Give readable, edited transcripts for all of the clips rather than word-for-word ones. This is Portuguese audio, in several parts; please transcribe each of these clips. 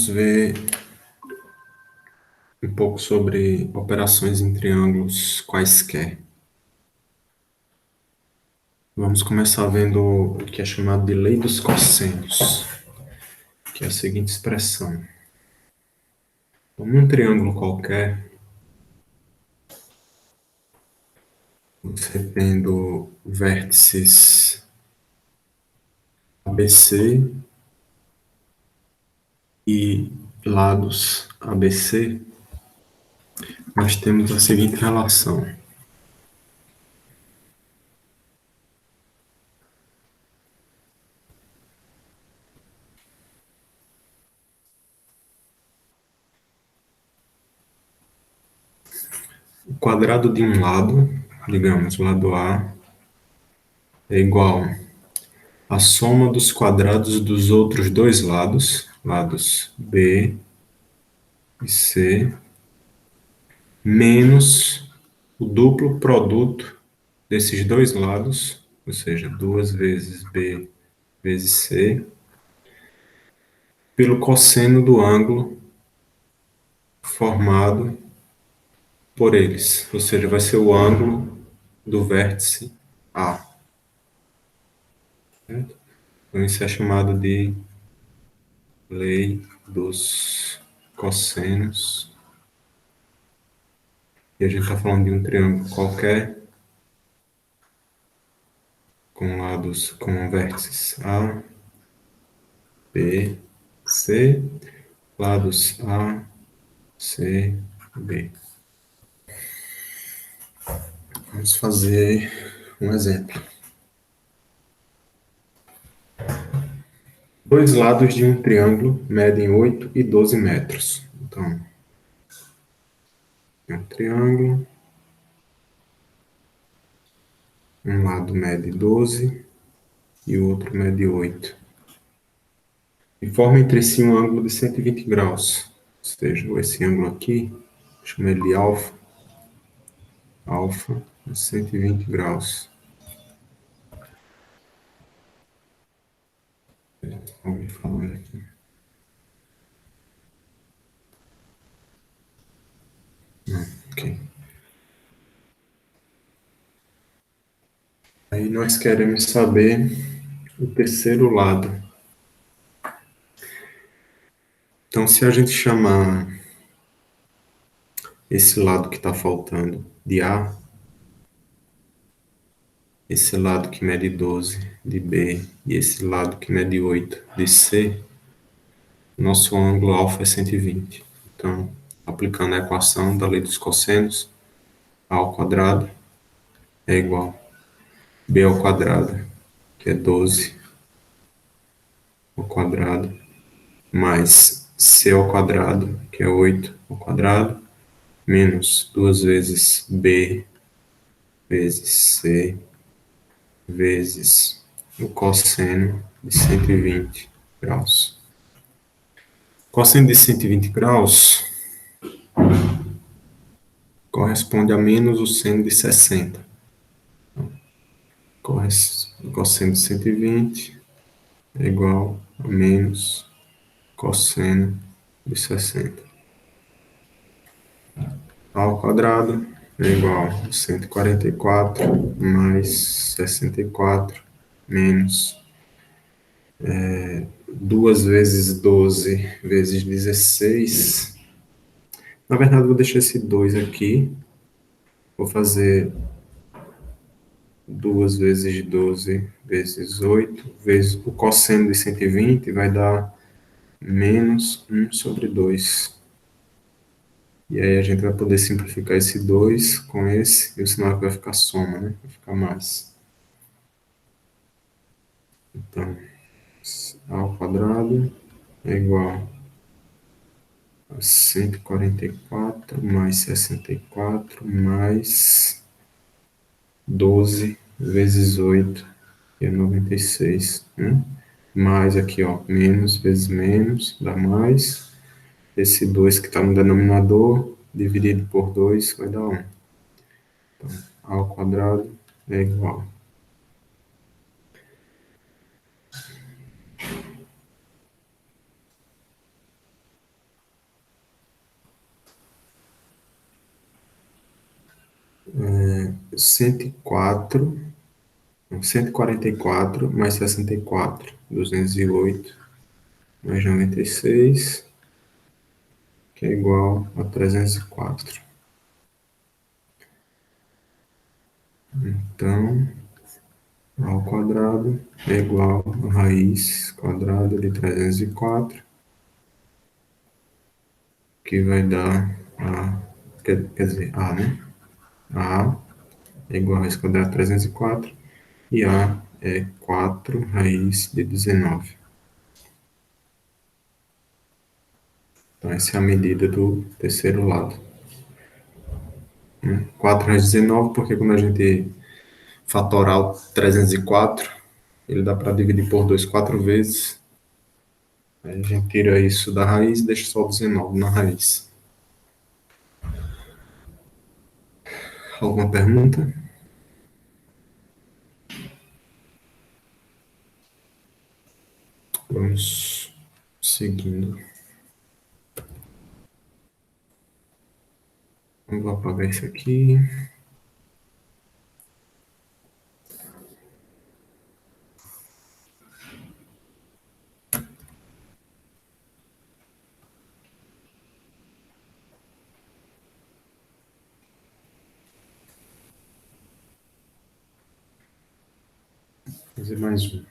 vamos ver um pouco sobre operações em triângulos quaisquer. Vamos começar vendo o que é chamado de lei dos cossenos, que é a seguinte expressão. Num triângulo qualquer, você tendo vértices ABC e lados ABC, nós temos a seguinte relação. O quadrado de um lado, digamos, o lado A, é igual à soma dos quadrados dos outros dois lados, lados B e C, menos o duplo produto desses dois lados, ou seja, 2 vezes B vezes C, pelo cosseno do ângulo formado por eles, ou seja, vai ser o ângulo do vértice A. Certo? Então, isso é chamado de lei dos cossenos. E a gente está falando de um triângulo qualquer, com lados, com vértices A, B, C, lados A, C, B. Vamos fazer um exemplo. Dois lados de um triângulo medem 8 e 12 metros. Então, é um triângulo, um lado mede 12 e o outro mede 8. E forma entre si um ângulo de 120 graus. Ou seja, esse ângulo aqui, chama ele de alfa, alfa de 120 graus. Alguém falando aqui. Não, ok. Aí nós queremos saber o terceiro lado. Então, se a gente chamar esse lado que está faltando de A, esse lado que mede 12 de B e esse lado que mede 8 de C, nosso ângulo alfa é 120. Então, aplicando a equação da lei dos cossenos, A ao quadrado é igual a B ao quadrado, que é 12 ao quadrado, mais C ao quadrado, que é 8 ao quadrado, menos 2 vezes B vezes C vezes o cosseno de 120 graus. Cosseno de 120 graus corresponde a menos o seno de 60. Cosseno de 120 é igual a menos cosseno de 60. A ao quadrado é igual a 144 mais 64 menos 2 vezes 12 vezes 16. Na verdade, vou deixar esse 2 aqui. Vou fazer 2 vezes 12 vezes 8 vezes o cosseno de 120 vai dar menos 1 sobre 2. E aí a gente vai poder simplificar esse 2 com esse, e o sinal vai ficar soma, né? Vai ficar mais. Então, A ao quadrado é igual a 144 mais 64 mais 12 vezes 8, que é 96, né? Mais aqui, ó, menos vezes menos, dá mais. Esse 2 que está no denominador, dividido por 2, vai dar 1. Então, A ao quadrado é igual 104, não, 144 mais 64, 208 mais 96, que é igual a 304. Então, a ao quadrado é igual a raiz quadrada de 304, que vai dar a, quer dizer, a, né? A é igual a raiz quadrada de 304 e A é 4 raiz de 19. Então, essa é a medida do terceiro lado, né? 4 raiz de 19, porque quando a gente fatorar o 304, ele dá para dividir por 2 quatro vezes. Aí a gente tira isso da raiz e deixa só o 19 na raiz. Alguma pergunta? Vamos seguindo. Vamos apagar isso aqui. Fazer mais um.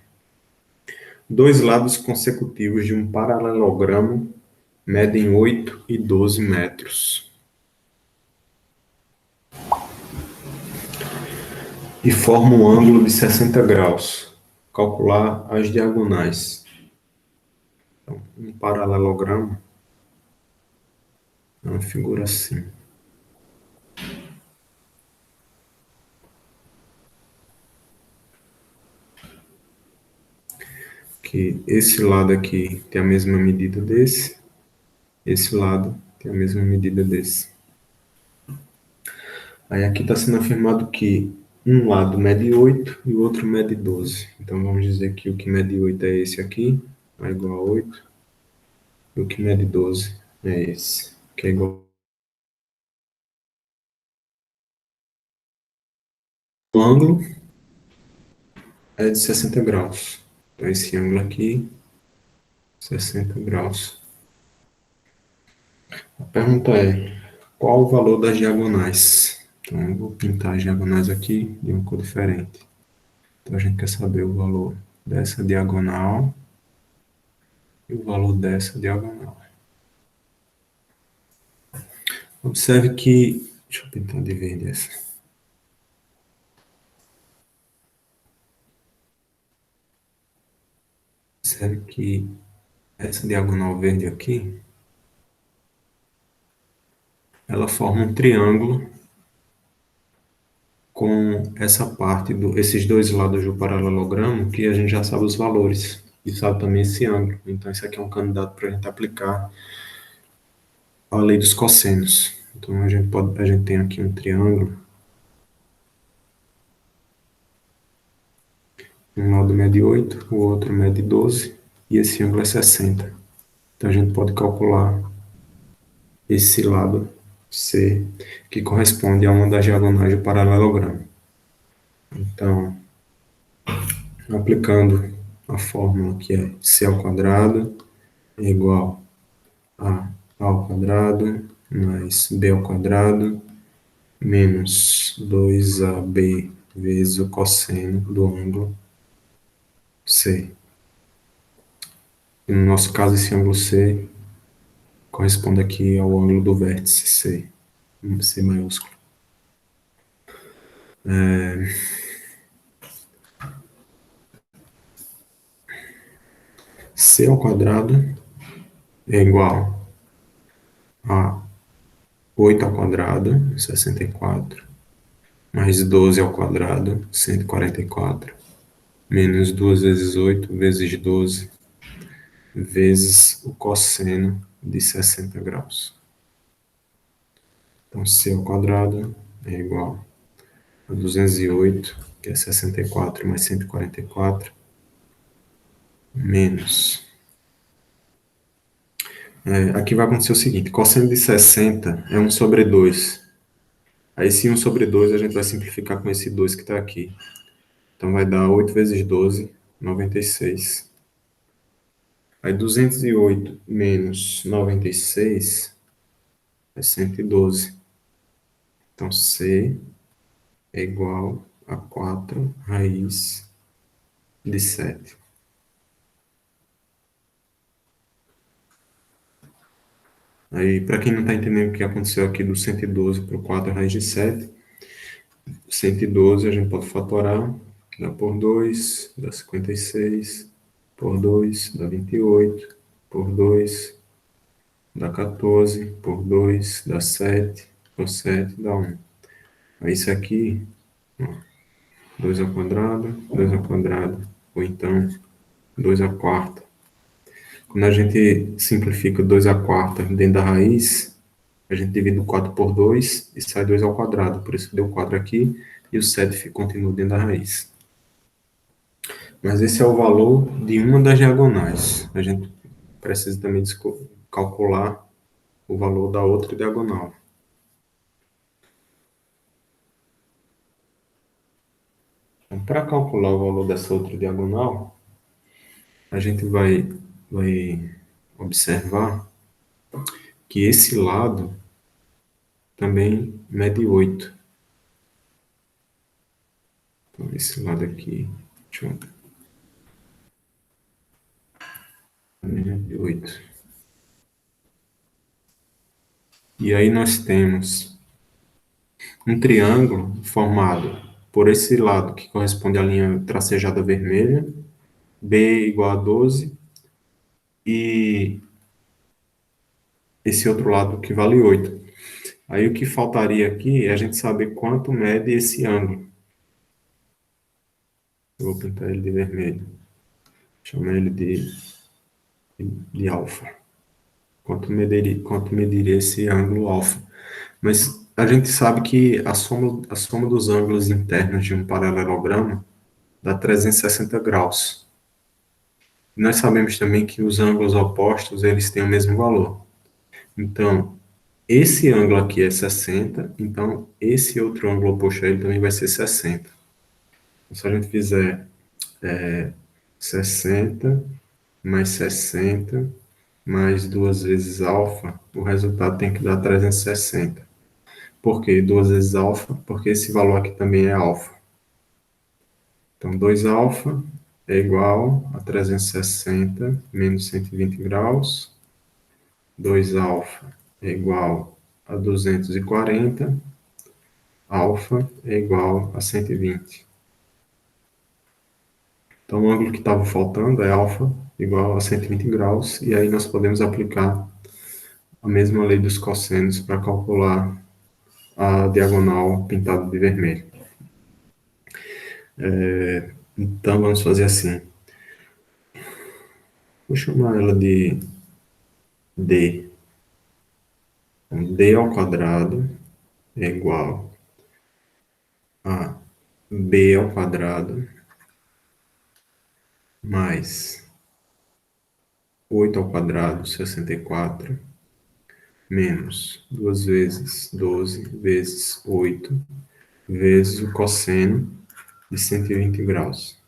Dois lados consecutivos de um paralelogramo medem 8 e 12 metros e formam um ângulo de 60 graus. Calcular as diagonais. Então, um paralelogramo é uma figura assim. Que esse lado aqui tem a mesma medida desse, esse lado tem a mesma medida desse. Aí aqui está sendo afirmado que um lado mede 8 e o outro mede 12. Então vamos dizer que o que mede 8 é esse aqui, é igual a 8, e o que mede 12 é esse, que é igual. O ângulo é de 60 graus. Então esse ângulo aqui, 60 graus. A pergunta é, qual o valor das diagonais? Então eu vou pintar as diagonais aqui de uma cor diferente. Então a gente quer saber o valor dessa diagonal e o valor dessa diagonal. Observe que, deixa eu pintar de verde essa. Observe que essa diagonal verde aqui, ela forma um triângulo com essa parte, esses dois lados do paralelogramo, que a gente já sabe os valores, e sabe também esse ângulo. Então, isso aqui é um candidato para a gente aplicar a lei dos cossenos. Então, a gente tem aqui um triângulo, um lado mede 8, o outro mede 12, e esse ângulo é 60. Então, a gente pode calcular esse lado C, que corresponde a uma das diagonais do paralelogramo. Então, aplicando a fórmula que é C ao quadrado é igual a ao quadrado mais B ao quadrado menos 2AB vezes o cosseno do ângulo C. E no nosso caso, esse ângulo C corresponde aqui ao ângulo do vértice C, C maiúsculo. C ao quadrado é igual a 8 ao quadrado, 64, mais 12 ao quadrado, 144, menos 2 vezes 8 vezes 12, vezes o cosseno de 60 graus. Então, C ao quadrado é igual a 208, que é 64 mais 144, menos. Aqui vai acontecer o seguinte, cosseno de 60 é 1 sobre 2. Aí esse 1/2 a gente vai simplificar com esse 2 que está aqui. Então vai dar 8 vezes 12, 96. Aí 208 menos 96 é 112. Então C é igual a 4 raiz de 7. Aí, para quem não está entendendo o que aconteceu aqui do 112 para o 4 raiz de 7, 112 a gente pode fatorar, dá por 2, dá 56, por 2, dá 28, por 2, dá 14, por 2, dá 7, por 7, dá 1. Aí isso aqui, ó, 2 ao quadrado, 2 ao quadrado, ou então 2 à quarta. Quando a gente simplifica 2 à quarta dentro da raiz, a gente divide o 4 por 2 e sai 2 ao quadrado. Por isso que deu 4 aqui e o 7 continua dentro da raiz. Mas esse é o valor de uma das diagonais. A gente precisa também calcular o valor da outra diagonal. Então, para calcular o valor dessa outra diagonal, a gente vai observar que esse lado também mede 8. Então, esse lado aqui, deixa eu mede 8. E aí nós temos um triângulo formado por esse lado, que corresponde à linha tracejada vermelha, B igual a 12, e esse outro lado que vale 8. Aí o que faltaria aqui é a gente saber quanto mede esse ângulo. Eu vou pintar ele de vermelho. Chamar ele de alfa. Quanto mediria esse ângulo alfa? Mas a gente sabe que a soma dos ângulos internos de um paralelogramo dá 360 graus. E nós sabemos também que os ângulos opostos eles têm o mesmo valor. Então, esse ângulo aqui é 60, então esse outro ângulo oposto a ele também vai ser 60. Então, se a gente fizer 60 mais 60 mais 2 vezes alfa, o resultado tem que dar 360. Por quê? 2 vezes alfa, porque esse valor aqui também é alfa. Então, 2 alfa é igual a 360 menos 120 graus. 2 alfa é igual a 240. Alfa é igual a 120. Então, o ângulo que estava faltando é alfa igual a 120 graus, e aí nós podemos aplicar a mesma lei dos cossenos para calcular a diagonal pintada de vermelho. Então, vamos fazer assim. Vou chamar ela de D. Então, D ao quadrado é igual a B ao quadrado mais 8 ao quadrado, 64, menos 2 vezes 12 vezes 8, vezes o cosseno de 120 graus.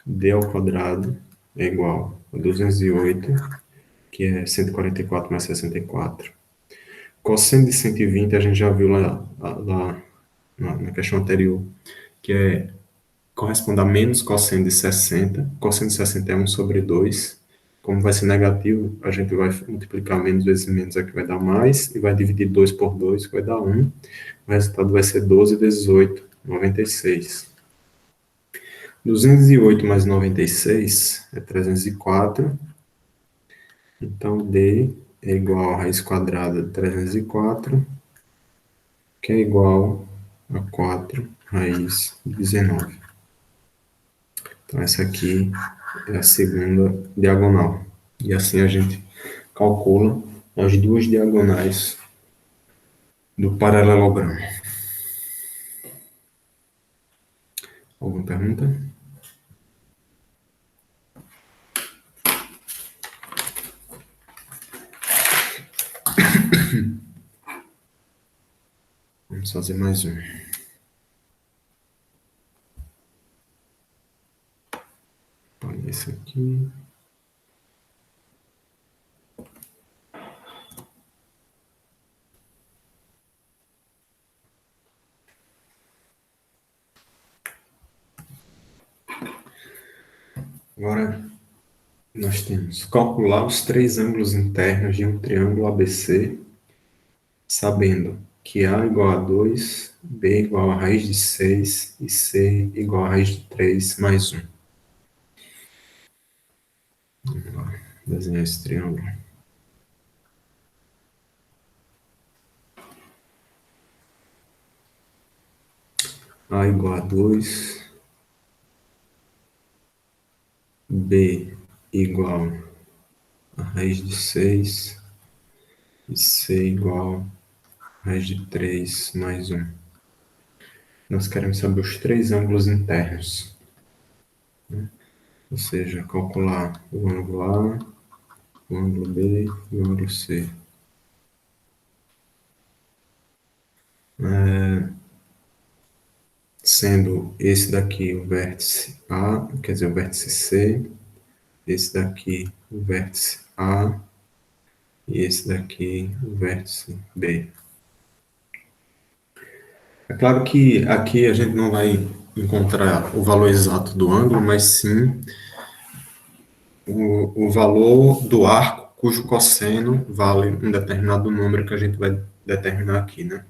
D ao quadrado é igual a 208, que é 144 mais 64. Cosseno de 120 a gente já viu lá na questão anterior, que corresponde a menos cosseno de 60. Cosseno de 60 é 1/2. Como vai ser negativo, a gente vai multiplicar menos vezes menos, aqui vai dar mais, e vai dividir 2 por 2, que vai dar 1. O resultado vai ser 12 vezes 8, 96. 208 mais 96 é 304. Então, D é igual a raiz quadrada de 304, que é igual a 4 raiz de 19. Então, essa aqui é a segunda diagonal. E assim a gente calcula as duas diagonais do paralelogramo. Alguma pergunta? Vamos fazer mais um. Olha esse aqui. Agora, nós temos calcular os três ângulos internos de um triângulo ABC, sabendo que A igual a 2, B igual a raiz de 6 e C igual a raiz de 3 mais um. Vamos lá, desenhar esse triângulo. A igual a 2, B igual a raiz de 6 e C igual a raiz de 3 mais um. Nós queremos saber os três ângulos internos, né? Ou seja, calcular o ângulo A, o ângulo B e o ângulo C. Sendo esse daqui o vértice A, quer dizer, o vértice C, esse daqui o vértice A e esse daqui o vértice B. É claro que aqui a gente não vai encontrar o valor exato do ângulo, mas sim o valor do arco cujo cosseno vale um determinado número que a gente vai determinar aqui, né?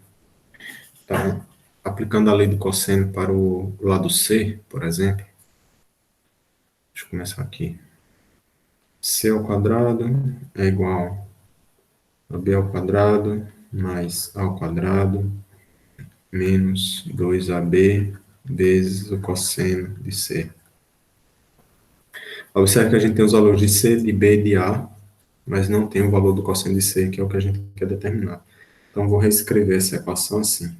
Então, aplicando a lei do cosseno para o lado C, por exemplo, deixa eu começar aqui. C ao quadrado é igual a B ao quadrado mais A ao quadrado menos 2AB vezes o cosseno de C. Observe que a gente tem os valores de C, de B e de A, mas não tem o valor do cosseno de C, que é o que a gente quer determinar. Então, vou reescrever essa equação assim.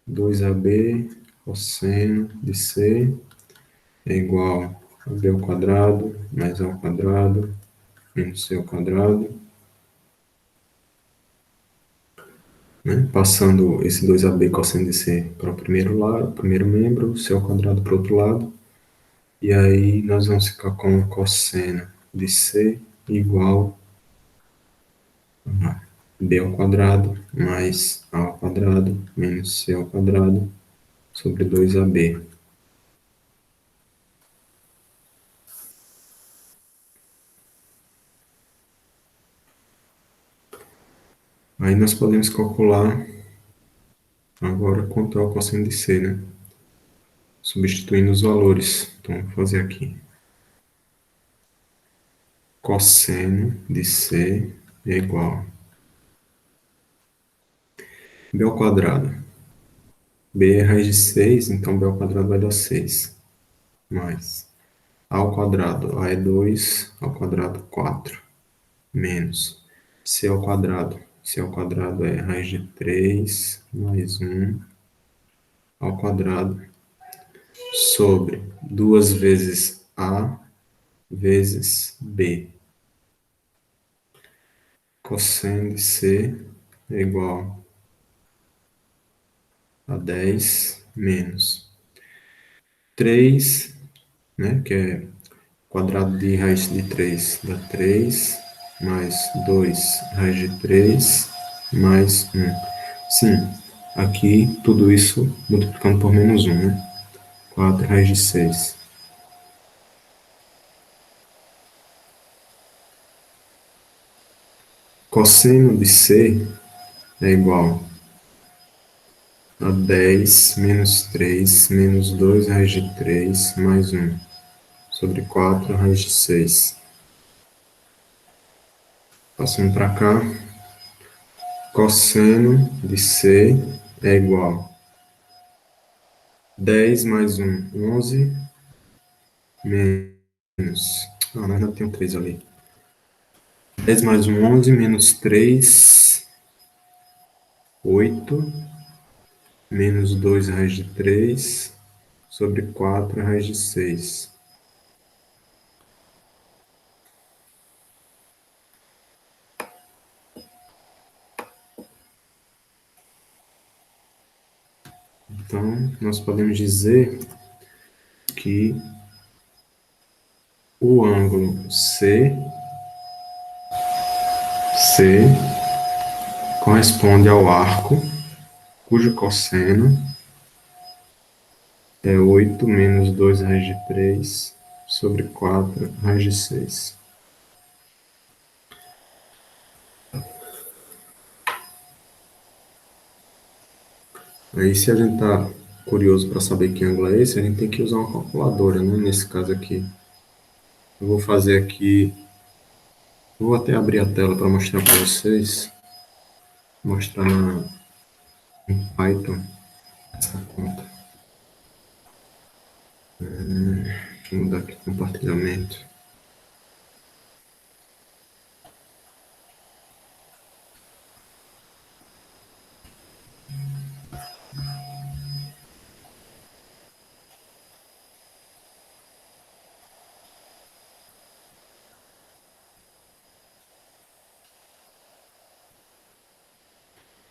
2AB cosseno de C é igual a B ao quadrado mais A ao quadrado menos C ao quadrado. Né? Passando esse 2AB cosseno de C para o primeiro lado, primeiro membro, C ao quadrado para o outro lado. E aí nós vamos ficar com o cosseno de C igual a B ao quadrado mais A ao quadrado menos C ao quadrado sobre 2AB. Aí nós podemos calcular agora quanto é o cosseno de C, né? Substituindo os valores. Então, vou fazer aqui. Cosseno de C é igual a B ao quadrado. B é raiz de 6, então B ao quadrado vai dar 6. Mais A ao quadrado, A é 2, ao quadrado 4. Menos C ao quadrado. C ao quadrado é raiz de 3 mais 1 ao quadrado sobre 2 vezes A vezes B. Cosseno de C é igual a 10 menos 3, né, que é quadrado de raiz de 3 dá 3, mais 2 raiz de 3, mais 1. Sim, aqui tudo isso multiplicando por menos 1, né? 4 raiz de 6. Cosseno de C é igual a 10 menos 3 menos 2 raiz de 3 mais 1 sobre 4 raiz de 6. Passando para cá, cosseno de C é igual a 10 mais 1, 11, menos... Ah, nós não temos 3 ali. 10 mais 1, 11, menos 3, 8, menos 2 raiz de 3, sobre 4 raiz de 6. Então, nós podemos dizer que o ângulo C corresponde ao arco cujo cosseno é 8 menos 2 raiz de 3 sobre 4 raiz de 6. Aí, se a gente está curioso para saber que ângulo é esse, a gente tem que usar uma calculadora, né? Nesse caso aqui. Eu vou fazer aqui, vou até abrir a tela para mostrar para vocês, mostrar em Python essa conta. Vou mudar aqui compartilhamento.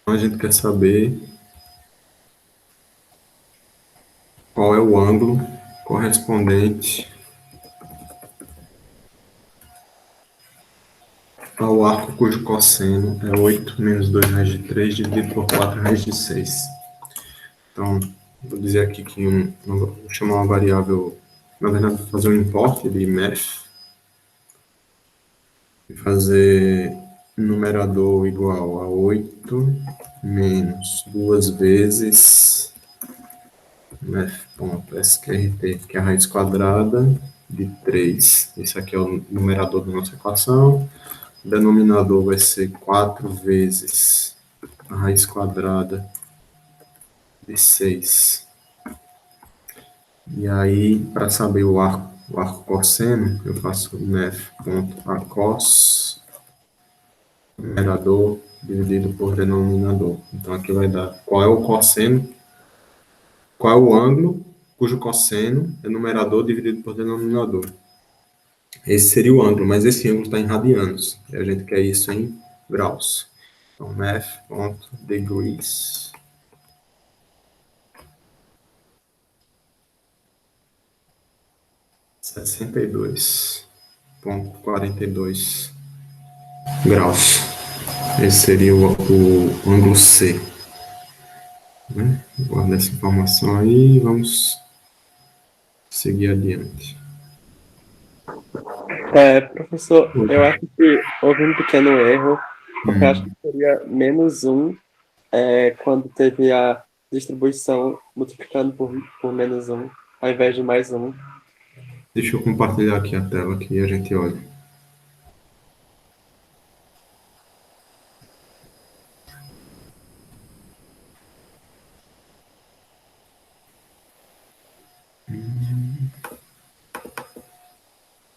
Então, a gente quer saber qual é o ângulo correspondente ao arco cujo cosseno é 8 menos 2 raiz de 3 dividido por 4 raiz de 6. Então, vou dizer aqui que vou chamar uma variável, na verdade, vou fazer um import de math e fazer numerador igual a 8 menos 2 vezes math.sqrt, que é a raiz quadrada de 3. Esse aqui é o numerador da nossa equação. O denominador vai ser 4 vezes a raiz quadrada de 6. E aí, para saber o arco cosseno, eu faço math.acos, numerador, dividido por denominador. Então, aqui vai dar qual é o cosseno, qual é o ângulo cujo cosseno é numerador dividido por denominador. Esse seria o ângulo, mas esse ângulo está em radianos, e a gente quer isso em graus. Então, math.degrees. 62,42 graus. Esse seria o ângulo C. Né? Guarda essa informação aí e vamos seguir adiante. Professor, eu acho que houve um pequeno erro, porque eu acho que seria menos 1 quando teve a distribuição multiplicando por menos 1, ao invés de mais 1. Deixa eu compartilhar aqui a tela que a gente olha.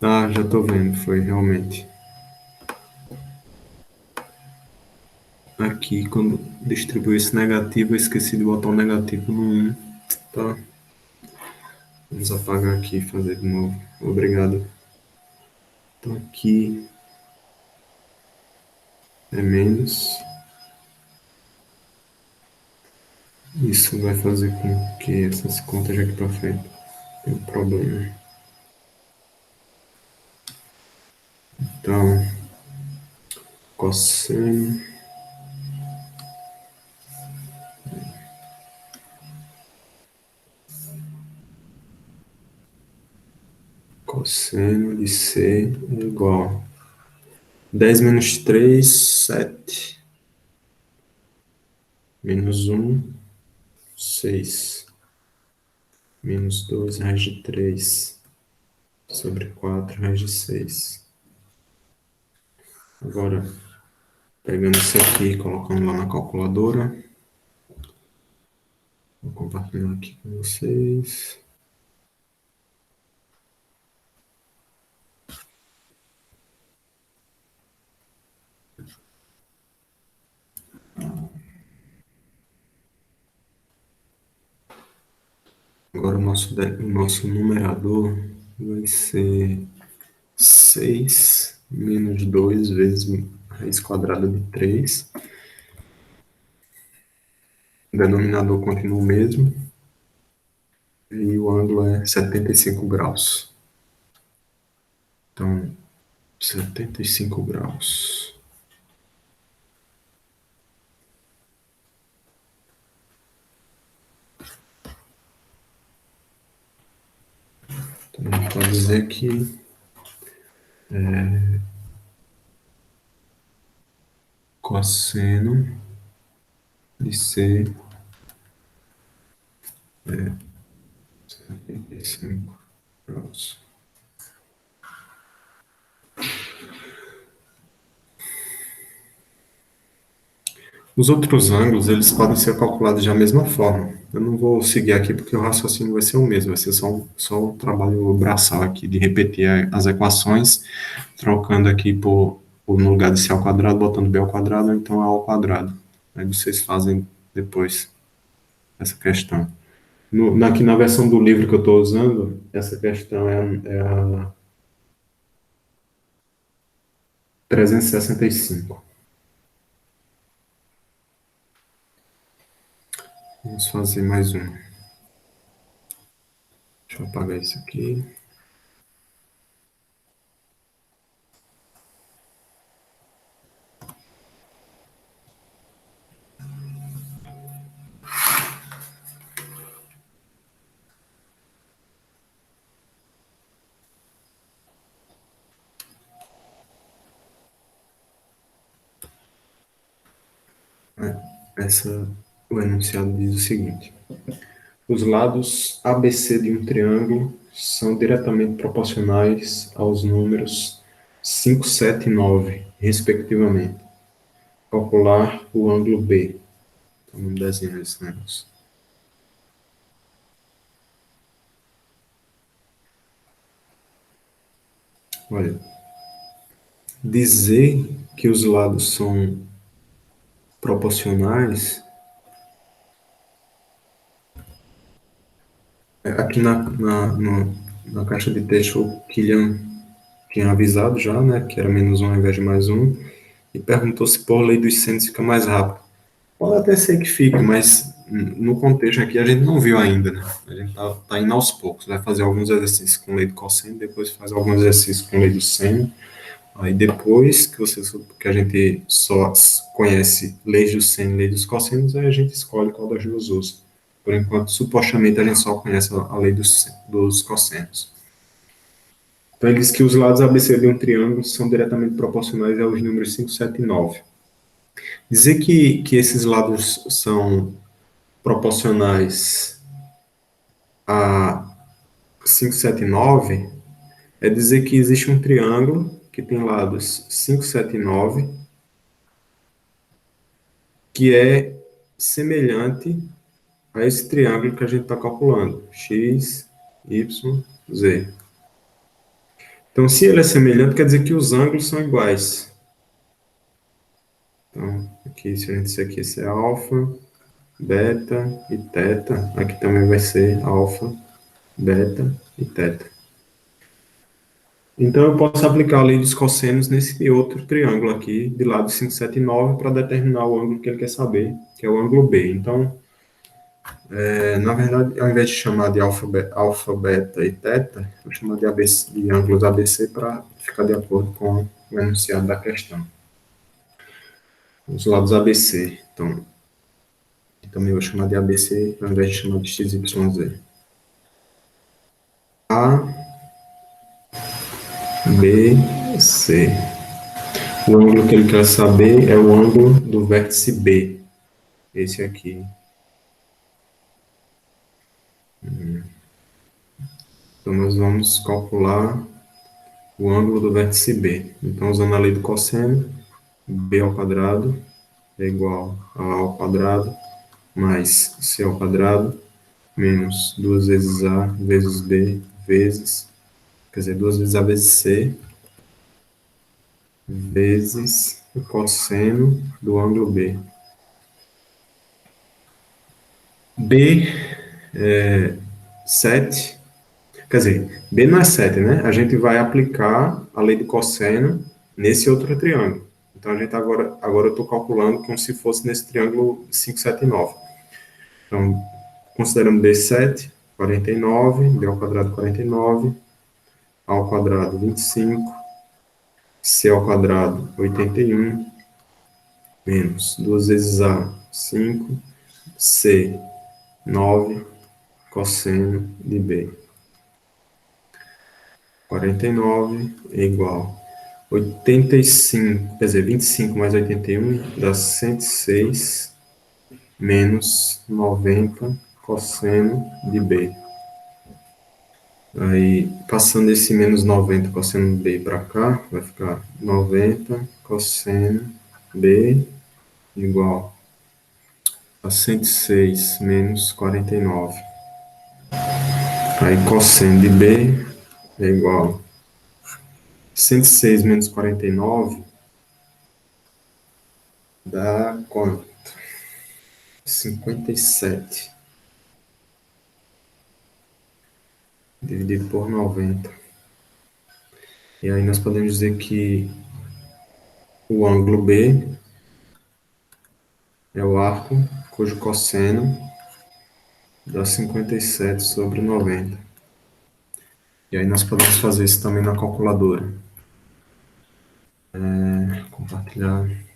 Ah, já estou vendo, foi realmente. Aqui, quando distribuiu esse negativo, eu esqueci de botar um negativo no 1. Tá? Vamos apagar aqui e fazer de novo. Obrigado. Então, aqui é menos. Isso vai fazer com que essas contas daqui para frente tenham um problema. Então, cosseno de C é igual a 10 menos 3, 7. Menos 1, 6. Menos 2 raiz de 3 sobre 4 raiz de 6. Agora, pegando isso aqui e colocando lá na calculadora, vou compartilhar aqui com vocês. Agora o nosso numerador vai ser 6 menos 2 vezes a raiz quadrada de 3. O denominador continua o mesmo. e o ângulo é 75 graus. Então, 75 graus. Então, a gente pode dizer que cosseno de C é 75 graus. Os outros ângulos, eles podem ser calculados da mesma forma. Eu não vou seguir aqui porque o raciocínio vai ser o mesmo, vai ser só um trabalho braçal aqui, de repetir as equações, trocando aqui no lugar de C ao quadrado, botando B ao quadrado, ou então A ao quadrado. Aí vocês fazem depois essa questão. Aqui na versão do livro que eu estou usando, essa questão é a 365. Vamos fazer mais um. Deixa eu apagar isso aqui. O enunciado diz o seguinte: os lados ABC de um triângulo são diretamente proporcionais aos números 5, 7 e 9, respectivamente. Calcular o ângulo B. Então, vamos desenhar esse negócio. Olha, dizer que os lados são proporcionais, aqui na caixa de texto o Kylian tinha avisado já, né, que era -1 ao invés de +1, e perguntou se por lei dos seno fica mais rápido. Pode até ser que fique, mas no contexto aqui a gente não viu ainda, né? A gente tá indo aos poucos, vai fazer alguns exercícios com lei do cosseno, depois faz alguns exercícios com lei do seno, aí depois que a gente só conhece leis do seno e lei dos cossenos, aí a gente escolhe qual das duas usa. Por enquanto, supostamente, a gente só conhece a lei dos cossenos. Então, ele diz que os lados ABC de um triângulo são diretamente proporcionais aos números 5, 7 e 9. Dizer que esses lados são proporcionais a 5, 7 e 9 é dizer que existe um triângulo que tem lados 5, 7 e 9 que é semelhante a esse triângulo que a gente está calculando, x, y, z. Então, se ele é semelhante, quer dizer que os ângulos são iguais. Então, aqui, se a gente disser que esse é alfa, beta e teta, aqui também vai ser alfa, beta e teta. Então, eu posso aplicar a lei dos cossenos nesse outro triângulo aqui, de lado 5, 7 e 9, para determinar o ângulo que ele quer saber, que é o ângulo B. Então, na verdade, ao invés de chamar de alfa, beta e teta, eu vou chamar de, ABC, de ângulos ABC para ficar de acordo com o enunciado da questão. Os lados ABC. Então, também vou chamar de ABC, ao invés de chamar de x, y, z. A, B, C. O ângulo que ele quer saber é o ângulo do vértice B. Esse aqui. Então, nós vamos calcular o ângulo do vértice B. Então, usando a lei do cosseno, B ao quadrado é igual a ao quadrado mais C ao quadrado menos 2 vezes A vezes B vezes, quer dizer, 2 vezes A vezes C vezes o cosseno do ângulo B. B é 7, quer dizer, B não é 7, né? A gente vai aplicar a lei do cosseno nesse outro triângulo. Então, a gente agora eu estou calculando como se fosse nesse triângulo 5, 7 e 9. Então, considerando B 7, 49, b ao quadrado 49, a ao quadrado 25, c ao quadrado 81, menos 2 vezes a, 5, c, 9, cosseno de b. 49 é igual a 85, quer dizer, 25 mais 81 dá 106, menos 90 cosseno de b. Aí, passando esse menos 90 cosseno b para cá, vai ficar 90 cosseno b igual a 106 menos 49. Aí, cosseno de b é igual a 106 menos 49 dá quanto? 57 dividido por 90. E aí nós podemos dizer que o ângulo B é o arco cujo cosseno dá 57 sobre 90. E aí nós podemos fazer isso também na calculadora. Compartilhar.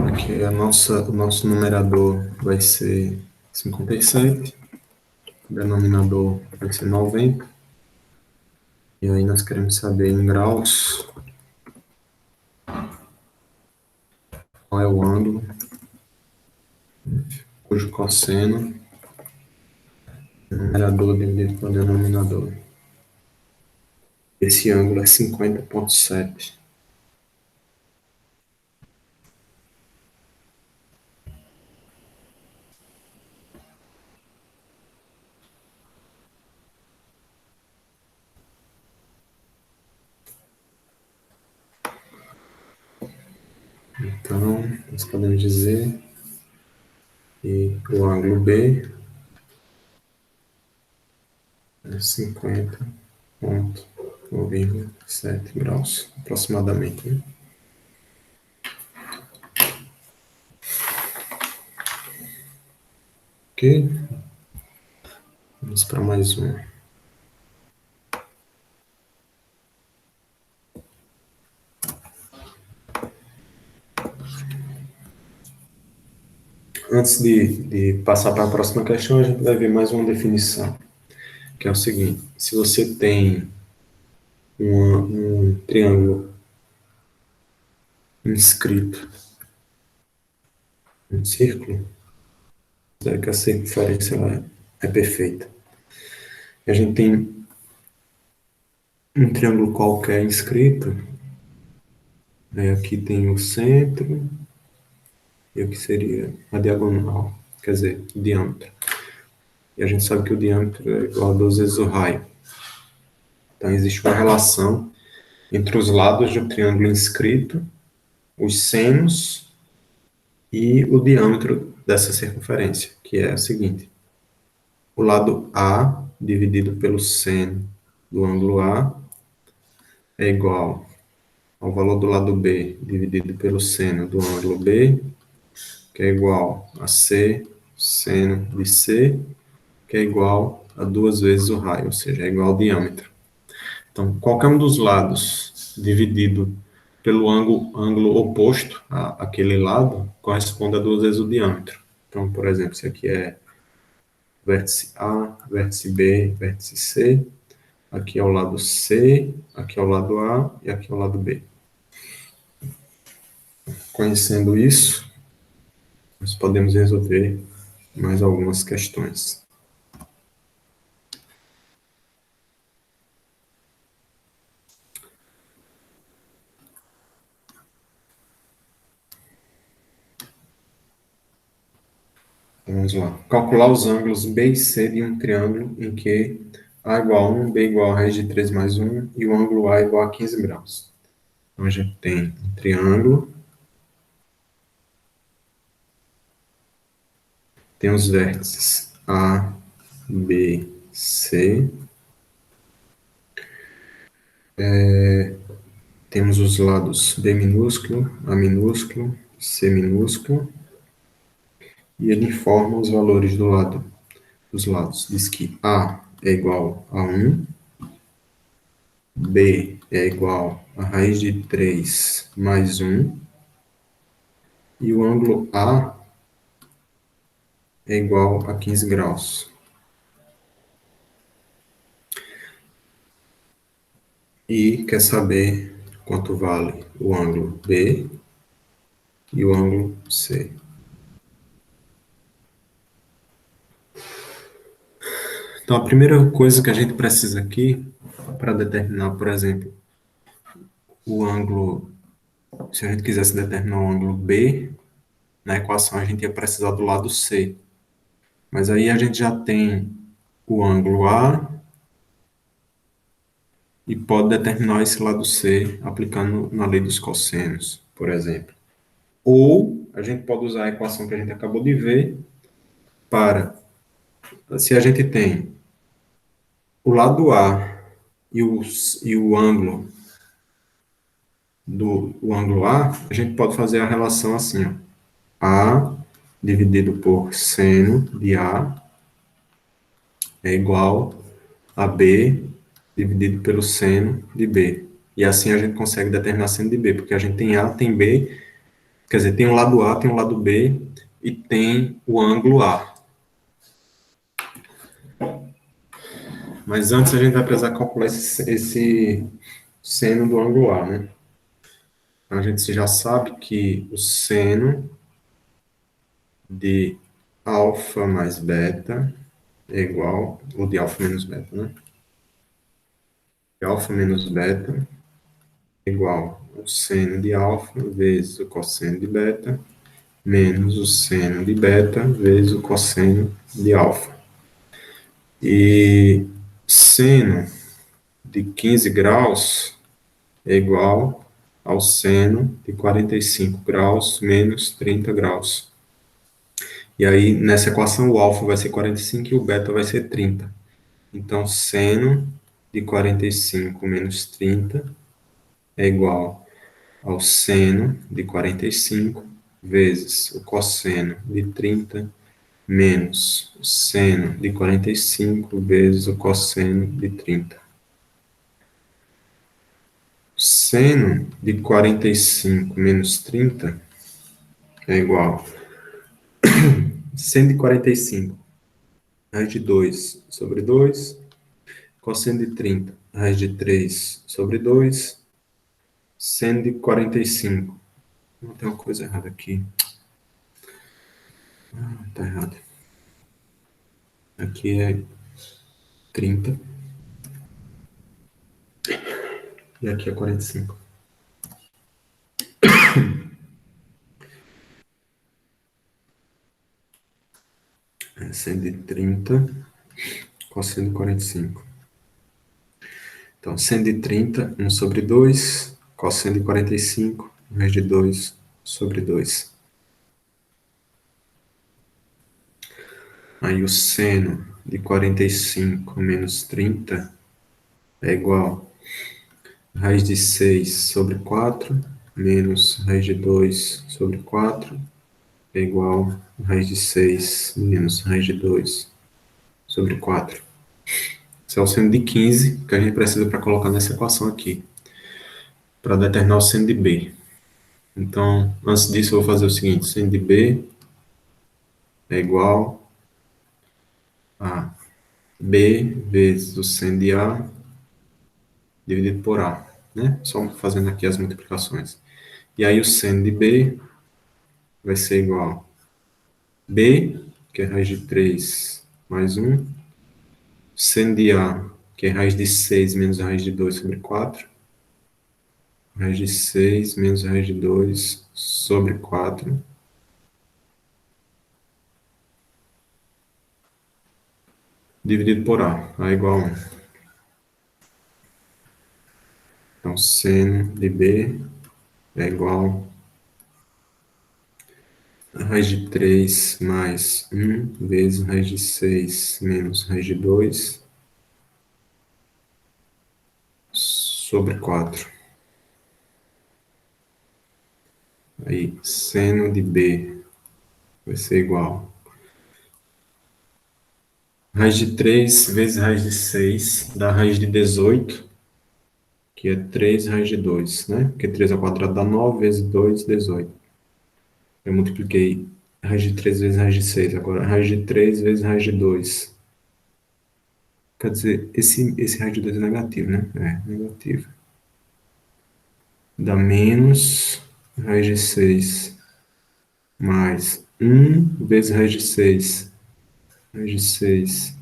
Aqui o nosso numerador vai ser 57, o denominador vai ser 90. E aí nós queremos saber em graus qual é o ângulo cujo cosseno é o numerador dividido pelo denominador. Esse ângulo é 50,7. Então, nós podemos dizer que o ângulo B é 50,7 graus, aproximadamente, né? Ok? Vamos para mais um. Antes de passar para a próxima questão, a gente vai ver mais uma definição, que é o seguinte: se você tem um triângulo inscrito em um círculo, é que a circunferência ela é perfeita. E a gente tem um triângulo qualquer inscrito, aqui tem o centro e o que seria a diagonal, quer dizer, o diâmetro. E a gente sabe que o diâmetro é igual a 2 vezes o raio. Então, existe uma relação entre os lados do triângulo inscrito, os senos e o diâmetro dessa circunferência, que é o seguinte: o lado A dividido pelo seno do ângulo A é igual ao valor do lado B dividido pelo seno do ângulo B, que é igual a C seno de C, que é igual a 2 vezes o raio, ou seja, é igual ao diâmetro. Então, qualquer um dos lados dividido pelo ângulo oposto àquele lado corresponde a 2 vezes o diâmetro. Então, por exemplo, se aqui é vértice A, vértice B, vértice C, aqui é o lado C, aqui é o lado A e aqui é o lado B. Conhecendo isso, nós podemos resolver mais algumas questões. Vamos lá. Calcular os ângulos B e C de um triângulo em que A igual a 1, B igual a raiz de 3 mais 1 e o ângulo A igual a 15 graus. Então, a gente tem um triângulo tem os vértices A, B, C. Temos os lados B minúsculo, A minúsculo, C minúsculo. E ele informa os valores dos lados. Diz que A é igual a 1, B é igual a raiz de 3 mais 1, e o ângulo A é igual a 15 graus. E quer saber quanto vale o ângulo B e o ângulo C. Então, a primeira coisa que a gente precisa aqui, para determinar, por exemplo, o ângulo, se a gente quisesse determinar o ângulo B, na equação a gente ia precisar do lado C. Mas aí a gente já tem o ângulo A e pode determinar esse lado C aplicando na lei dos cossenos, por exemplo. Ou a gente pode usar a equação que a gente acabou de ver para, se a gente tem o lado A e o ângulo o ângulo A gente pode fazer a relação assim, ó. A dividido por seno de A é igual a B dividido pelo seno de B. E assim a gente consegue determinar seno de B, porque a gente tem A, tem B, quer dizer, tem o lado A, tem o lado B e tem o ângulo A. Mas antes a gente vai precisar calcular esse seno do ângulo A, né? A gente já sabe que o seno de alfa mais beta é igual, ou de alfa menos beta, né? De alfa menos beta é igual ao seno de alfa vezes o cosseno de beta menos o seno de beta vezes o cosseno de alfa. E seno de 15 graus é igual ao seno de 45 graus menos 30 graus. E aí, nessa equação, o alfa vai ser 45 e o beta vai ser 30. Então, seno de 45 menos 30 é igual ao seno de 45 vezes o cosseno de 30 menos o seno de 45 vezes o cosseno de 30. Seno de 45 menos 30 é igual a seno de 45, raiz de 2 sobre 2, cosseno de 30, raiz de 3 sobre 2, seno de 45. Não, tem uma coisa errada aqui. Tá errado. Aqui é 30 e aqui é 45. É seno de 30, cosseno de 45. Então, seno de 30, 1 sobre 2, cosseno de 45, raiz de 2 sobre 2. Aí o seno de 45 menos 30 é igual a raiz de 6 sobre 4, menos raiz de 2 sobre 4, é igual a raiz de 6 menos raiz de 2 sobre 4. Esse é o seno de 15 que a gente precisa para colocar nessa equação aqui, para determinar o seno de B. Então, antes disso, eu vou fazer o seguinte: seno de B é igual a B vezes o seno de A dividido por A, né? Só fazendo aqui as multiplicações. E aí o seno de B vai ser igual a B, que é raiz de 3 mais 1, seno de A, que é raiz de 6 menos raiz de 2 sobre 4, raiz de 6 menos raiz de 2 sobre 4, dividido por A é igual a 1. Então, seno de B é igual raiz de 3 mais 1 vezes raiz de 6 menos raiz de 2 sobre 4. Aí, seno de B vai ser igual raiz de 3 vezes raiz de 6 dá raiz de 18, que é 3 raiz de 2, né? Porque 3 ao quadrado dá 9 vezes 2, 18. Eu multipliquei raiz de 3 vezes raiz de 6. Agora, raiz de 3 vezes raiz de 2. Quer dizer, esse raiz de 2 é negativo, né? É, negativo. Dá menos raiz de 6 mais 1 vezes raiz de 6. Raiz de 6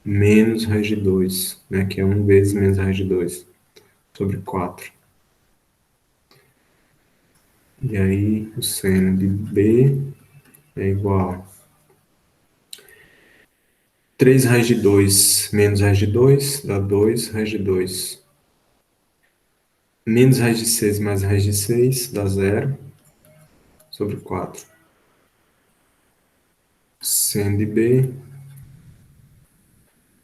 menos raiz de 2, né? Que é 1 vezes menos raiz de 2 sobre 4. E aí, o seno de B é igual a 3 raiz de 2 menos raiz de 2 dá 2 raiz de 2. Menos raiz de 6 mais raiz de 6 dá 0 sobre 4. Seno de B,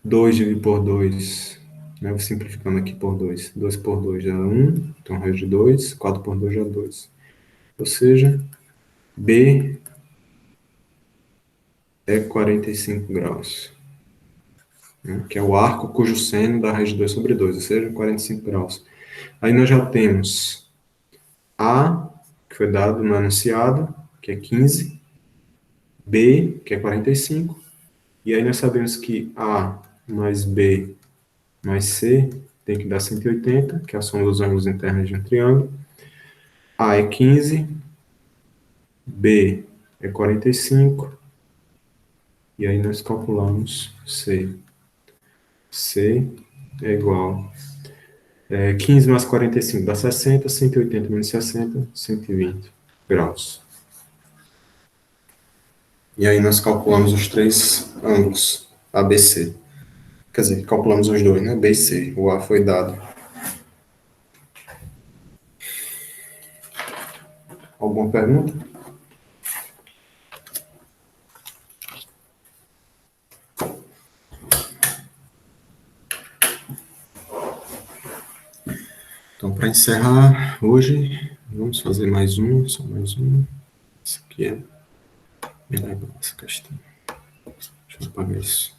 2 dividido por 2, né? Vou simplificando aqui por 2. 2 por 2 dá 1, então raiz de 2. 4 por 2 dá 2. Ou seja, B é 45 graus, né? Que é o arco cujo seno dá raiz de 2 sobre 2, ou seja, 45 graus. Aí nós já temos A, que foi dado no enunciado, que é 15, B, que é 45, e aí nós sabemos que A mais B mais C tem que dar 180, que é a soma dos ângulos internos de um triângulo. A é 15, B é 45, e aí nós calculamos C. C é igual 15 mais 45 dá 60, 180 menos 60, 120 graus. E aí nós calculamos os três ângulos ABC. Quer dizer, calculamos os dois, né? B e C. O A foi dado. Alguma pergunta? Então, para encerrar hoje, vamos fazer mais um, só mais um. Essa aqui é bem legal, essa questão. Deixa eu apagar isso.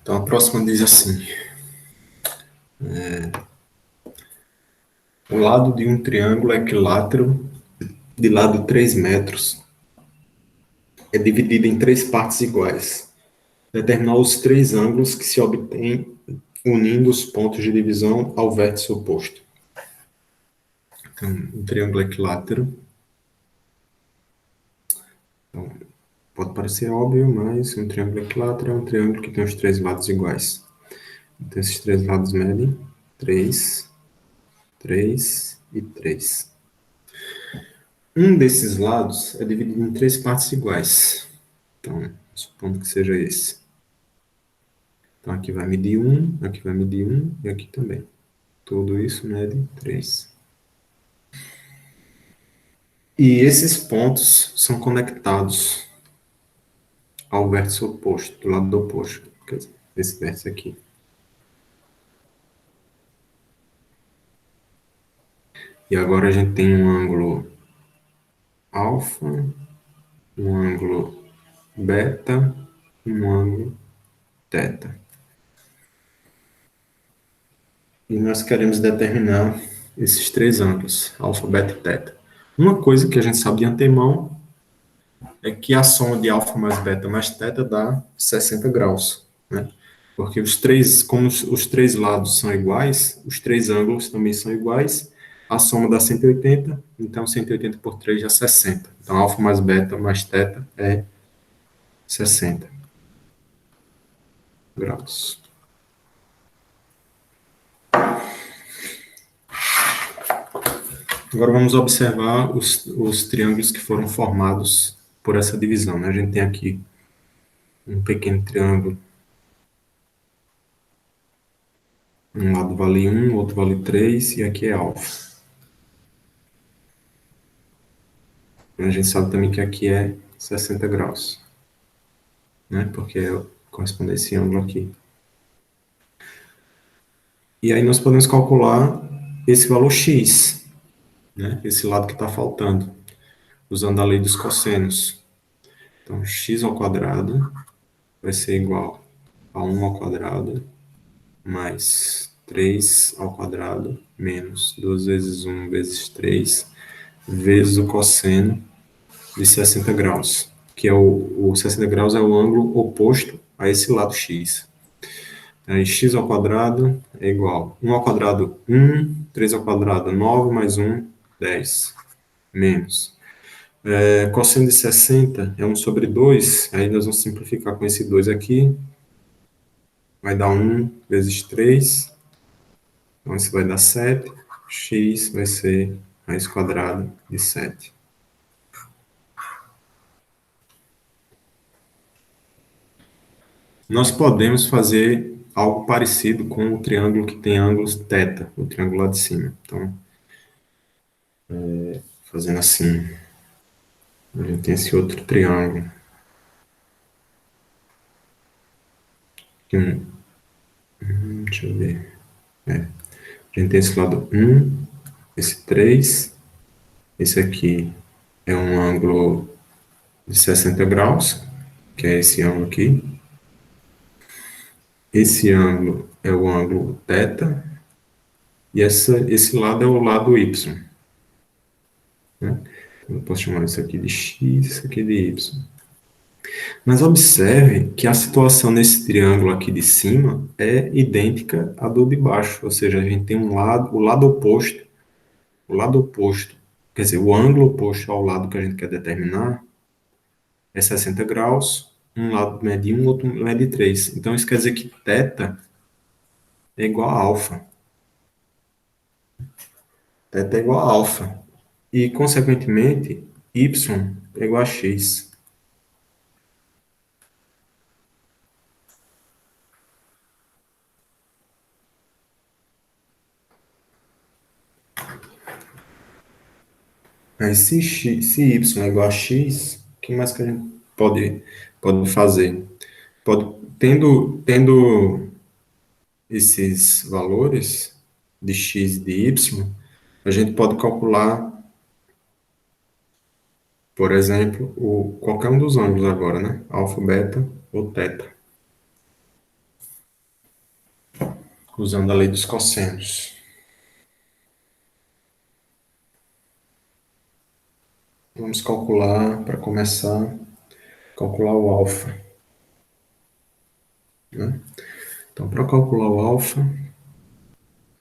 Então, a próxima diz assim: o lado de um triângulo equilátero de lado 3 metros é dividido em três partes iguais. Determinar os três ângulos que se obtêm unindo os pontos de divisão ao vértice oposto. Então, um triângulo equilátero. Então, pode parecer óbvio, mas um triângulo equilátero é um triângulo que tem os três lados iguais. Então, esses três lados medem 3, 3 e 3. Um desses lados é dividido em três partes iguais. Então, supondo que seja esse. Então, aqui vai medir 1, aqui vai medir 1 e aqui também. Tudo isso mede 3. E esses pontos são conectados ao vértice oposto, do lado oposto. Quer dizer, esse vértice aqui. E agora a gente tem um ângulo alfa, um ângulo beta e um ângulo teta. E nós queremos determinar esses três ângulos, alfa, beta e teta. Uma coisa que a gente sabe de antemão é que a soma de alfa mais beta mais teta dá 60 graus, né? Porque os três, como os três lados são iguais, os três ângulos também são iguais, a soma dá 180, então 180 por 3 dá 60. Então, alfa mais beta mais teta é 60. graus. Agora vamos observar os triângulos que foram formados por essa divisão, né? A gente tem aqui um pequeno triângulo. Um lado vale 1, outro vale 3, e aqui é alfa. A gente sabe também que aqui é 60 graus, né? Porque corresponde a esse ângulo aqui. E aí nós podemos calcular esse valor x, né? Esse lado que está faltando, usando a lei dos cossenos. Então, x ao quadrado vai ser igual a 1 ao quadrado mais 3 ao quadrado menos 2 vezes 1 vezes 3 vezes o cosseno de 60 graus, que é o 60 graus é o ângulo oposto a esse lado x. Aí x ao quadrado é igual a 1 ao quadrado 1, 3 ao quadrado 9, mais 1, 10, menos. Cosseno de 60 é 1 sobre 2, aí nós vamos simplificar com esse 2 aqui, vai dar 1 vezes 3, então isso vai dar 7, x vai ser raiz quadrada de 7. Nós podemos fazer algo parecido com o triângulo que tem ângulos θ, o triângulo lá de cima. Então, fazendo assim, a gente tem esse outro triângulo. Deixa eu ver. A gente tem esse lado 1, esse 3, esse aqui é um ângulo de 60 graus, que é esse ângulo aqui. Esse ângulo é o ângulo θ, e esse lado é o lado y. Né? Eu posso chamar isso aqui de x, isso aqui de y. Mas observe que a situação nesse triângulo aqui de cima é idêntica à do de baixo, ou seja, a gente tem o lado oposto, quer dizer, o ângulo oposto ao lado que a gente quer determinar é 60 graus, um lado mede 1, outro mede 3. Então isso quer dizer que θ é igual a alfa. Θ é igual a alfa. E, consequentemente, y é igual a x. Aí, se y é igual a x, o que mais que a gente pode fazer? Tendo esses valores de x e de y, a gente pode calcular, por exemplo, qualquer um dos ângulos agora, né? Alfa, beta ou θ, usando a lei dos cossenos. Vamos calcular, para começar, calcular o alfa, né? Então, para calcular o alfa,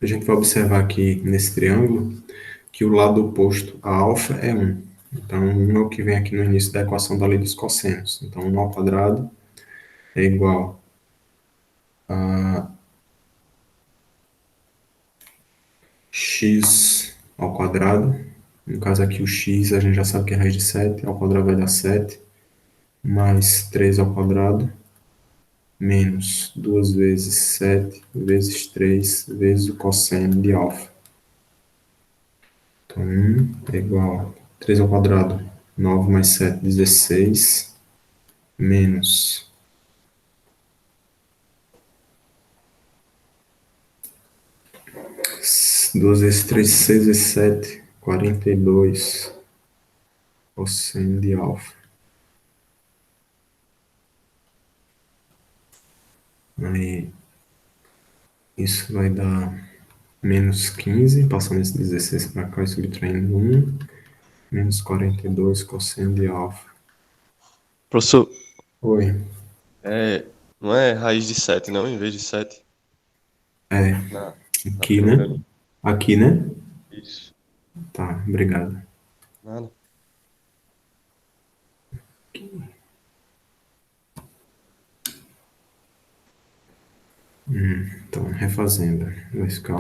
a gente vai observar aqui nesse triângulo que o lado oposto a alfa é 1. Então, 1 é o que vem aqui no início da equação da lei dos cossenos. Então, 1 ao quadrado é igual a x ao quadrado. No caso aqui, o x a gente já sabe que é raiz de 7, ao quadrado vai dar 7, mais 3 ao quadrado, menos 2 vezes 7 vezes 3 vezes o cosseno de alfa. Então, 1 é igual a 3 ao quadrado, 9 mais 7, 16, menos 2 vezes 3, 6 vezes 7, 42, cosseno de alfa. Aí, isso vai dar menos 15, passando esse 16 para cá e subtraindo 1, menos 42, cosseno de alfa. Professor, Oi. não é raiz de 7, não, em vez de 7? É, Na aqui, né? figura ali. Aqui, né? Isso. Tá, obrigado. Nada. Então, refazendo. Vai ficar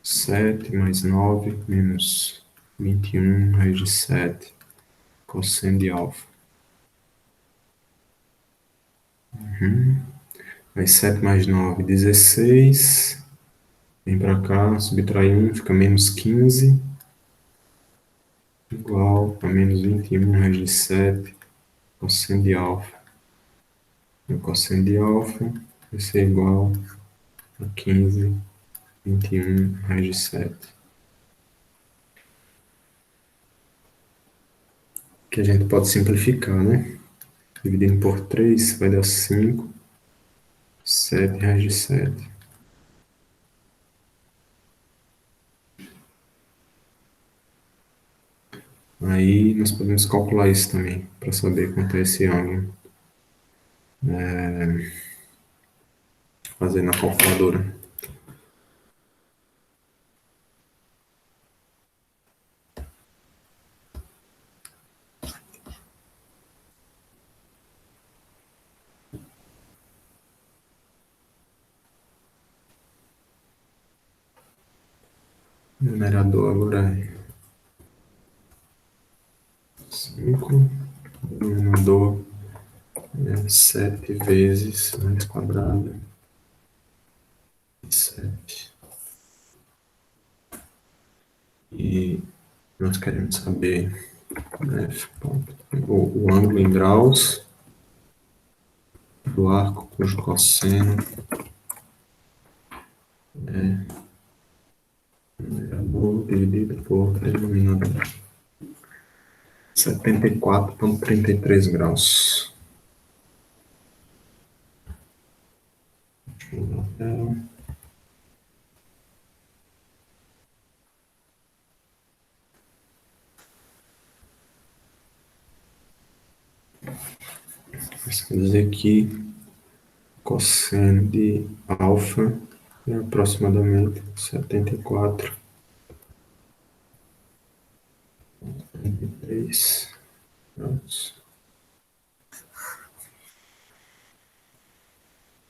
7 mais 9 menos 21 raiz de 7 cosseno de alfa. Aí 7 mais 9, 16. Vem para cá, subtrai 1, fica menos 15. Igual a menos 21 raiz de 7 cosseno de alfa. O cosseno de alfa vai ser igual a 15, 21 raiz de 7. Que a gente pode simplificar, né? Dividindo por 3 vai dar 5, 7 raiz de 7. Aí nós podemos calcular isso também, para saber quanto é esse ângulo. Fazer na calculadora. O numerador agora é 5. O denominador é 7 vezes raiz quadrada de 7. E nós queremos saber, né, o ângulo em graus do arco cujo cosseno é numerador dividido por denominador. 74,33 graus. Deixa eu mudar a tela. Isso quer dizer que cosseno de alfa é aproximadamente 74,33 graus.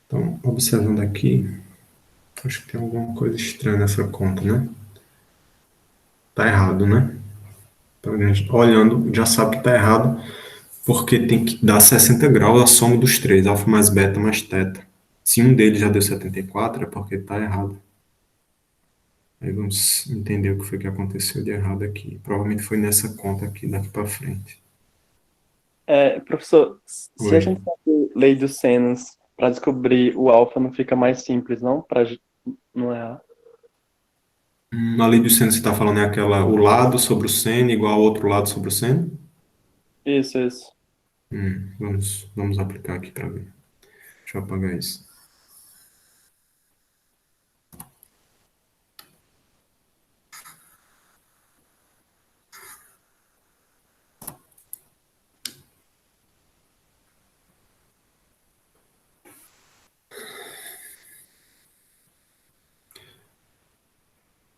Então, observando aqui, acho que tem alguma coisa estranha nessa conta, né? Tá errado, né? Então, a gente olhando já sabe que tá errado, porque tem que dar 60 graus a soma dos três, alfa mais beta mais teta. Se um deles já deu 74, é porque tá errado. Aí vamos entender o que foi que aconteceu de errado aqui. Provavelmente foi nessa conta aqui, daqui para frente. Professor, se a Oi. gente sabe lei dos senos para descobrir o alfa, não fica mais simples, não? Para não errar. A lei do seno, você está falando, é aquela, o lado sobre o seno igual ao outro lado sobre o seno? Isso, isso. Vamos aplicar aqui para ver. Deixa eu apagar isso.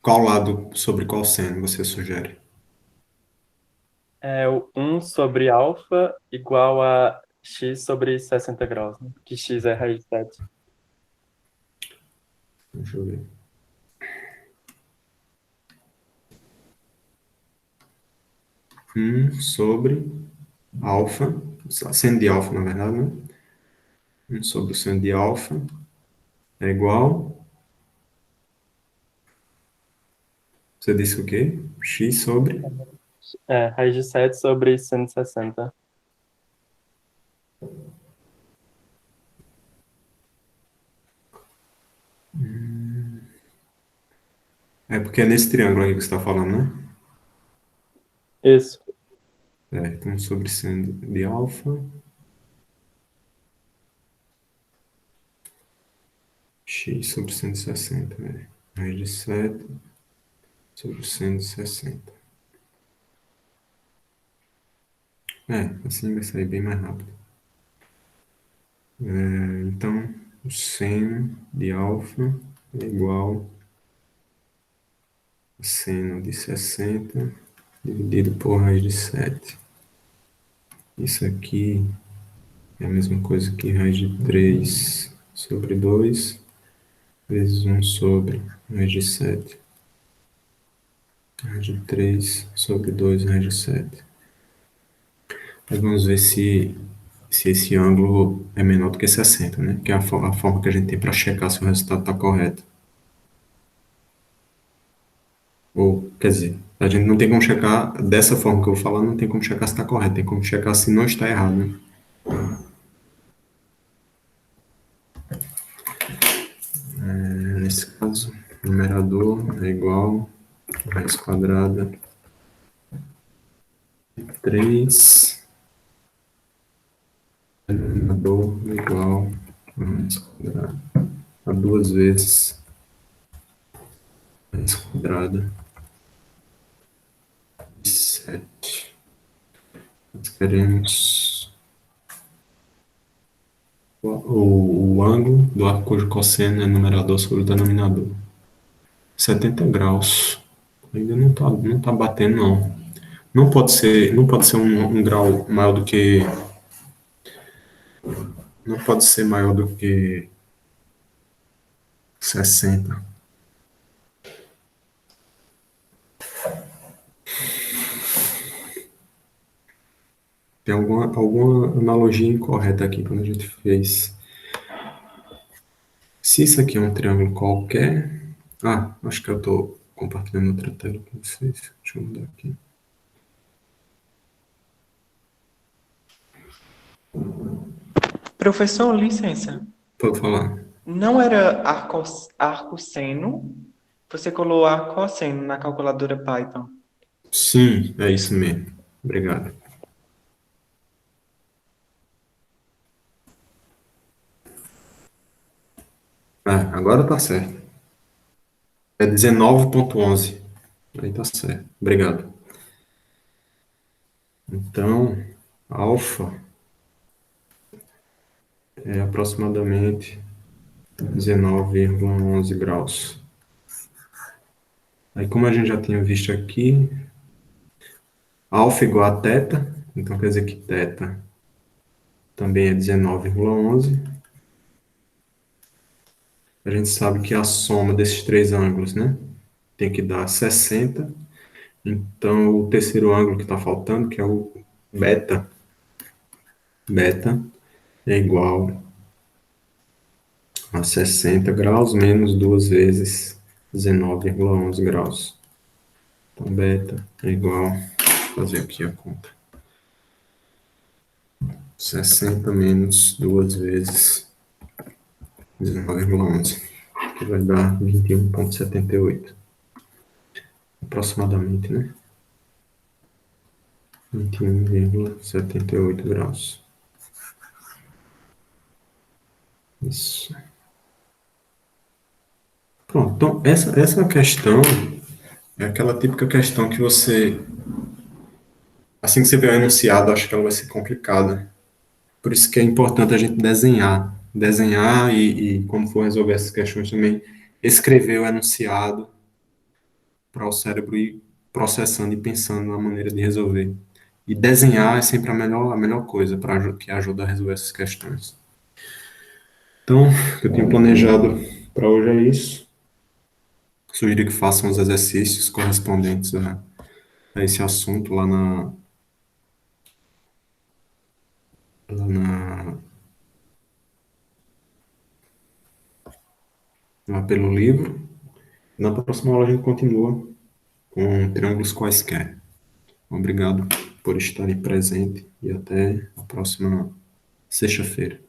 Qual lado sobre qual seno você sugere? É o 1 sobre alfa igual a x sobre 60 graus, né? Que x é raiz de 7. Deixa eu ver. Sobre alfa, seno de alfa, na verdade, né? 1 sobre o seno de alfa é igual. Você disse o quê? X sobre. Raiz de 7 sobre 160. É porque é nesse triângulo aí que você está falando, né? Isso. Então, sobre seno de alfa, x sobre 160, né? Raiz de 7 sobre 160. Assim vai sair bem mais rápido. Então, o seno de alfa é igual a seno de 60 dividido por raiz de 7. Isso aqui é a mesma coisa que raiz de 3 sobre 2 vezes 1 sobre raiz de 7. Raiz de 3 sobre 2 raiz de 7. Aí vamos ver se esse ângulo é menor do que 60, né? Que é a forma que a gente tem para checar se o resultado está correto. Ou, quer dizer, a gente não tem como checar, dessa forma que eu vou falar, não tem como checar se está correto, tem como checar se não está errado, né? Nesse caso, numerador é igual a raiz quadrada de 3, numerador é igual a raiz quadrada a 2 vezes a raiz quadrada de 7. Nós queremos o ângulo do arco cujo cosseno é numerador sobre o denominador. 70 graus. Ainda não tá batendo, não. Não pode ser um grau maior do que. Não pode ser maior do que 60. Tem alguma analogia incorreta aqui quando a gente fez. Se isso aqui é um triângulo qualquer. Ah, acho que eu estou compartilhando outra tela com vocês. Deixa eu mudar aqui. Professor, licença. Pode falar. Não era arcosseno? Você colou arcosseno na calculadora Python. Sim, é isso mesmo. Obrigado. Agora tá certo. É 19,11. Aí tá certo. Obrigado. Então, alfa é aproximadamente 19,11 graus. Aí, como a gente já tinha visto aqui, alfa igual a θ, então quer dizer que θ também é 19,11. A gente sabe que a soma desses três ângulos, né, tem que dar 60. Então, o terceiro ângulo que está faltando, que é o beta é igual a 60 graus menos 2 vezes 19,11 graus. Então, beta é igual, vou fazer aqui a conta, 60 menos 2 vezes 19,11, que vai dar 21,78, aproximadamente, né? 21,78 graus. Isso. Pronto, então essa questão é aquela típica questão que você, assim que você vê o enunciado, acha que ela vai ser complicada. Por isso que é importante a gente desenhar. Desenhar e quando for resolver essas questões também, escrever o enunciado para o cérebro ir processando e pensando na maneira de resolver. E desenhar é sempre a melhor coisa que ajuda a resolver essas questões. Então, o que eu tenho planejado para hoje é isso. Sugiro que façam os exercícios correspondentes a esse assunto lá lá pelo livro. Na próxima aula a gente continua com triângulos quaisquer. Obrigado por estarem presente e até a próxima sexta-feira.